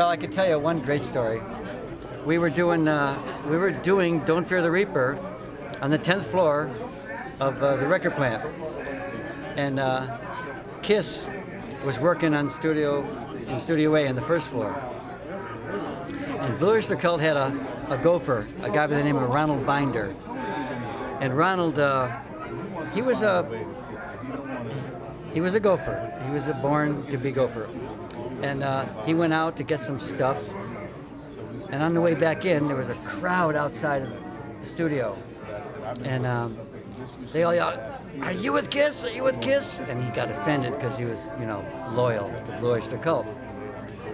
Well, I could tell you one great story. We were doing Don't Fear the Reaper on the 10th floor of the record plant, and Kiss was working on Studio A on the first floor. And Blue Oyster Cult had a gopher, a guy by the name of Ronald Binder. And Ronald, he was a gopher. He was born to be gopher. And he went out to get some stuff. And on the way back in, there was a crowd outside of the studio. And they all yelled, "Are you with Kiss? Are you with Kiss?" And he got offended because he was, loyal to Blue Oyster Cult.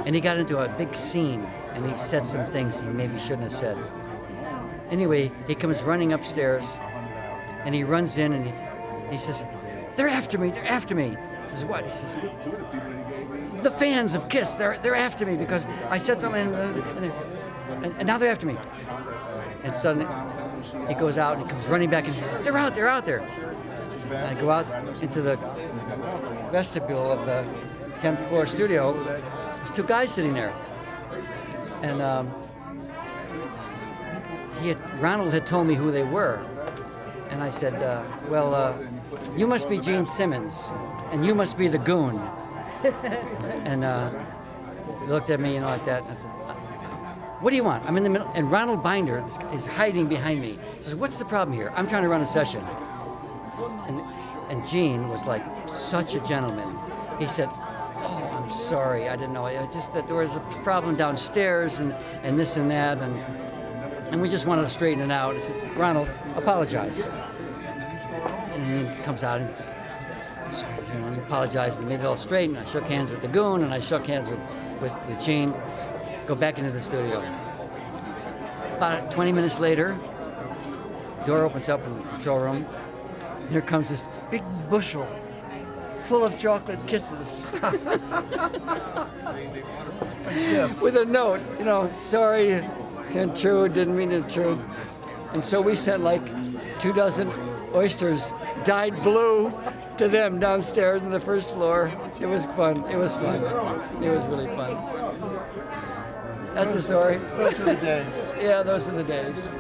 And he got into a big scene, and he said some things he maybe shouldn't have said. Anyway, he comes running upstairs, and he runs in, and he says, "They're after me, they're after me." He says, "What?" He says, "The fans of Kiss, they're after me because I said something, and now they're after me." And suddenly, he goes out, and he comes running back, and he says, they're out there. And I go out into the vestibule of the 10th floor studio. There's two guys sitting there. And Ronald had told me who they were. And I said, you must be Gene Simmons, and you must be the goon. And he looked at me, like that. And I said, "What do you want?" I'm in the middle. And Ronald Binder is hiding behind me. He says, "What's the problem here? I'm trying to run a session." And Gene was like such a gentleman. He said, "Oh, I'm sorry. I didn't know. It's just that there was a problem downstairs and this and that. And we just wanted to straighten it out." I said, "Ronald, apologize." And he comes out and he apologized and made it all straight. And I shook hands with the goon, and I shook hands with Gene. Go back into the studio. About 20 minutes later, door opens up in the control room, and here comes this big bushel full of chocolate kisses. With a note, "Sorry to intrude, didn't mean to intrude." And so we sent like 24 oysters dyed blue to them downstairs on the first floor. It was fun. It was really fun. That's the story. Those are the days. Yeah, those are the days.